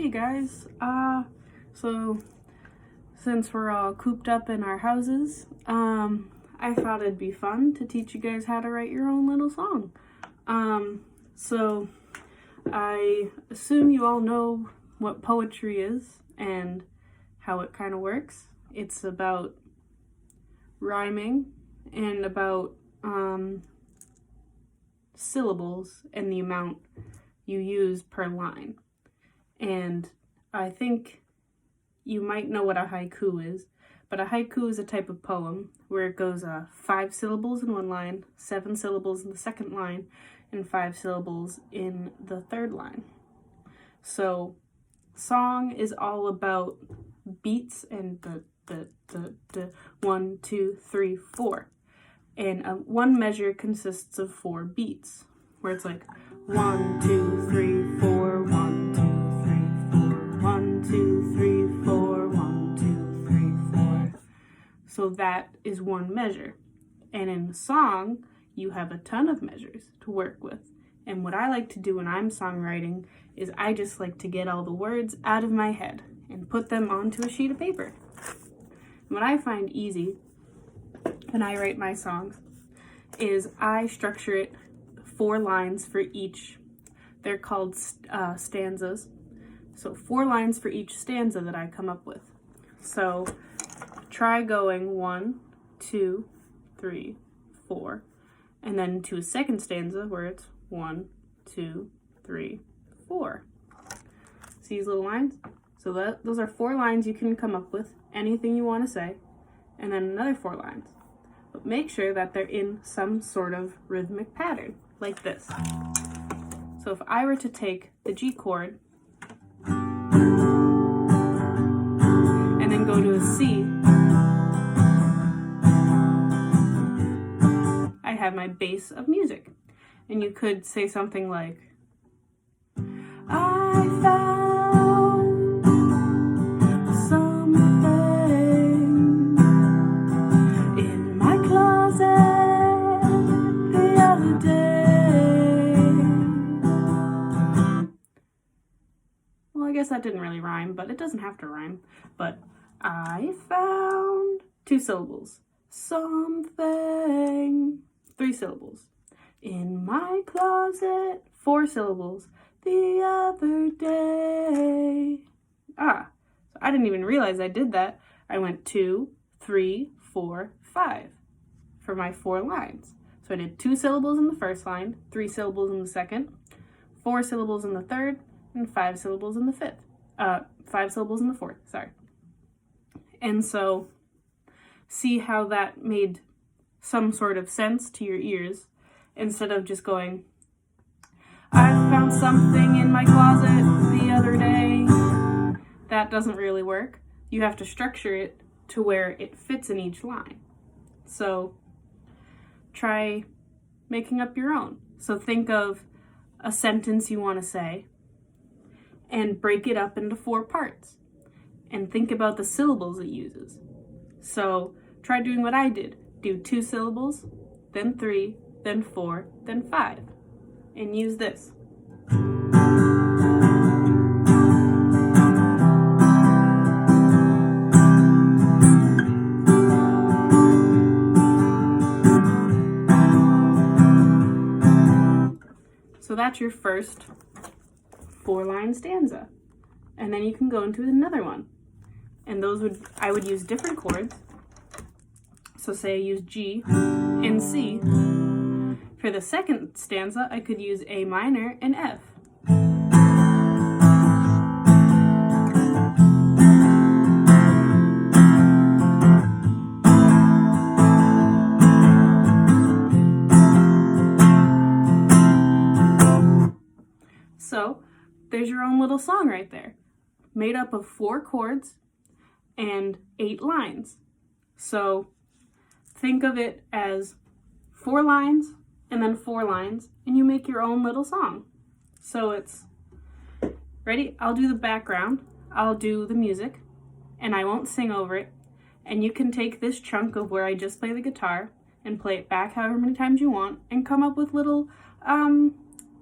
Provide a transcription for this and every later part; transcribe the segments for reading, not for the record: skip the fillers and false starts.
Hey guys, so since we're all cooped up in our houses, I thought it'd be fun to teach you guys how to write your own little song. So I assume you all know what poetry is and how it kind of works. It's about rhyming and about syllables and the amount you use per line. And I think you might know what a haiku is, but a haiku is a type of poem where it goes 5 syllables in one line, 7 syllables in the second line, and 5 syllables in the third line. So song is all about beats and the 1, 2, 3, 4. And one measure consists of 4 beats, where it's like 1, 2, 3, 4, 1, 2, 1, 2, 3, 4, 1, 2, 3, 4. So that is one measure. And in a song, you have a ton of measures to work with. And what I like to do when I'm songwriting is I just like to get all the words out of my head and put them onto a sheet of paper. And what I find easy when I write my songs is I structure it 4 lines for each. They're called stanzas. So 4 lines for each stanza that I come up with. So try going 1, 2, 3, 4, and then to a second stanza where it's 1, 2, 3, 4. See these little lines? So those are 4 lines you can come up with, anything you want to say, and then another 4 lines. But make sure that they're in some sort of rhythmic pattern, like this. So if I were to take the G chord and then go to a C, I have my base of music. And you could say something like, I found something in my closet the other day. Well, I guess that didn't really rhyme, but it doesn't have to rhyme. But I found 2 syllables. Something, 3 syllables. In my closet, 4 syllables. The other day. So I didn't even realize I did that. I went 2, 3, 4, 5 for my 4 lines. So I did 2 syllables in the first line, 3 syllables in the second, 4 syllables in the third, and 5 syllables in the fifth. 5 syllables in the fourth, sorry. And so see how that made some sort of sense to your ears instead of just going, I found something in my closet the other day. That doesn't really work. You have to structure it to where it fits in each line. So try making up your own. So think of a sentence you want to say and break it up into 4 parts. And think about the syllables it uses. So try doing what I did. Do 2 syllables, then 3, then 4, then 5. And use this. So that's your first 4-line stanza. And then you can go into another one. And I would use different chords. So say I use G and C. For the second stanza, I could use A minor and F. So there's your own little song right there, made up of 4 chords and 8 lines. So think of it as 4 lines and then 4 lines, and you make your own little song. So it's, ready? I'll do the background, I'll do the music, and I won't sing over it. And you can take this chunk of where I just play the guitar and play it back however many times you want and come up with little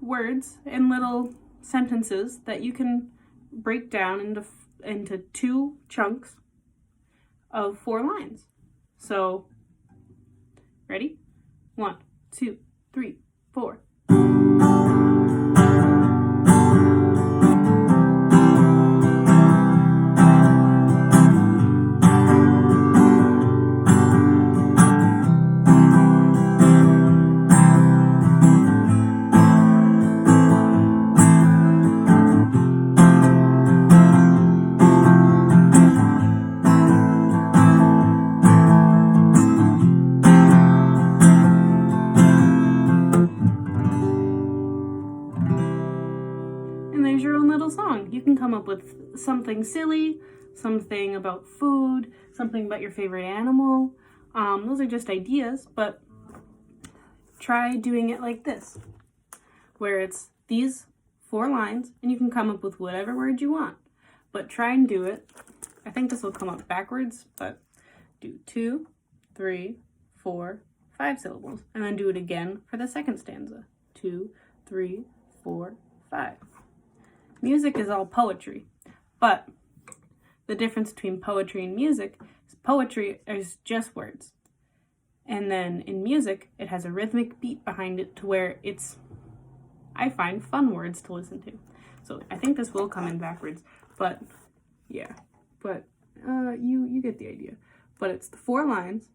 words and little sentences that you can break down into 2 chunks of 4 lines. So, ready? 1, 2, 3, 4. And there's your own little song. You can come up with something silly, something about food, something about your favorite animal. Those are just ideas, but try doing it like this, where it's these 4 lines, and you can come up with whatever word you want. But try and do it. I think this will come up backwards, but do 2, 3, 4, 5 syllables, and then do it again for the second stanza. 2, 3, 4, 5. Music is all poetry, but the difference between poetry and music is poetry is just words. And then in music, it has a rhythmic beat behind it to where it's, I find, fun words to listen to. So I think this will come in backwards, but yeah, but you get the idea. But it's the 4 lines,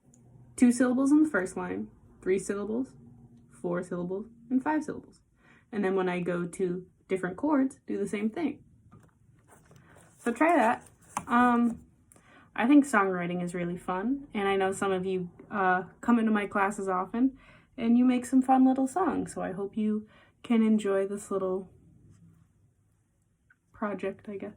2 syllables in the first line, 3 syllables, 4 syllables, and 5 syllables. And then when I go to different chords, do the same thing. So try that. I think songwriting is really fun, and I know some of you come into my classes often, and you make some fun little songs, so I hope you can enjoy this little project, I guess.